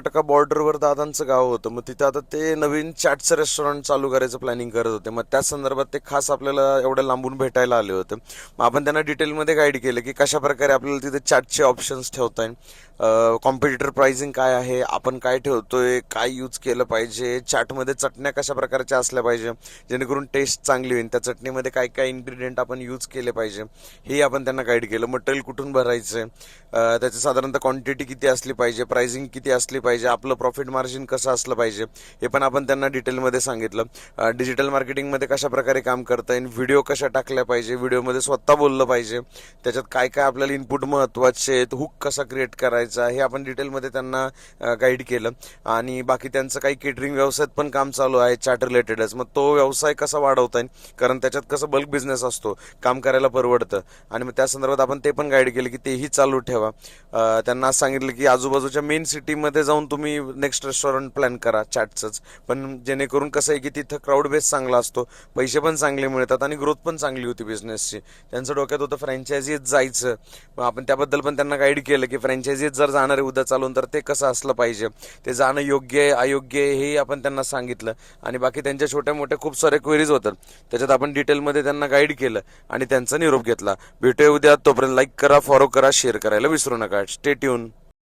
कर्नाटका बॉर्डरवर दादांचं गाव होतं. मग तिथं आता ते नवीन चाटचं रेस्टॉरंट चालू करायचं प्लॅनिंग करत होते. मग त्या संदर्भात ते खास आपल्याला एवढ्या लांबून भेटायला आले होते. मग आपण त्यांना डिटेलमध्ये गाईड केलं की कशा प्रकारे आपल्याला तिथे चाटचे ऑप्शन्स ठेवता येईल, कॉम्पिटिटर प्राइसिंग काय आहे, आपण काय ठेवतोय, काय यूज केलं पाहिजे, चाटमध्ये चटण्या कशा प्रकारच्या असल्या पाहिजे जेणेकरून टेस्ट चांगली होईल, त्या चटणीमध्ये काय काय इन्ग्रेडियंट आपण यूज केले पाहिजे हे आपण त्यांना गाईड केलं. मटेरियल कुठून भरायचं आहे, त्याची साधारणतः क्वांटिटी किती असली पाहिजे, प्राइसिंग किती असली पाहिजे, आपलं प्रॉफिट मार्जिन कसं असलं पाहिजे हे पण आपण त्यांना डिटेलमध्ये सांगितलं. डिजिटल मार्केटिंगमध्ये कशा प्रकारे काम करता येईल, व्हिडिओ कशा टाकल्या पाहिजे, व्हिडिओमध्ये स्वतः बोललं पाहिजे, त्याच्यात काय काय आपल्याला इनपुट महत्त्वाचे आहेत, हुक कसा क्रिएट करायचा हे आपण डिटेलमध्ये त्यांना गाईड केलं. आणि बाकी त्यांचं काही केटरिंग व्यवसायात पण काम चालू आहे चार्ट रिलेटेडच. मग तो व्यवसाय कसा वाढवता येईल, कारण त्याच्यात कसं बल्क बिझनेस असतो, काम करायला परवडतं. आणि मग त्या संदर्भात आपण ते पण गाईड केलं की तेही चालू ठेवा. त्यांना असं सांगितलं की आजूबाजूच्या मेन सिटीमध्ये जाऊन तुम्ही नेक्स्ट रेस्टॉरंट प्लॅन करा चाटचंच, पण जेणेकरून कसं आहे की तिथं क्राऊड बेस चांगला असतो, पैसे पण चांगले मिळतात आणि ग्रोथ पण चांगली होती बिझनेसची. त्यांचं डोक्यात होतं फ्रँचायझीत जायचं. मग आपण त्याबद्दल पण त्यांना गाईड केलं की फ्रँचायझीत जर जाणार आहे उद्या चालून तर ते कसं असलं पाहिजे, ते जाणं योग्य आहे अयोग्य आहे हेही आपण त्यांना सांगितलं. आणि बाकी त्यांच्या छोट्या मोठ्या खूप सारे क्वेरीज होतात, त्याच्यात आपण डिटेलमध्ये त्यांना गाईड केलं आणि त्यांचा निरोप घेतला. भेटूया उद्या. तोपर्यंत लाईक करा, फॉलो करा, शेअर करायला विसरू नका. Stay tune.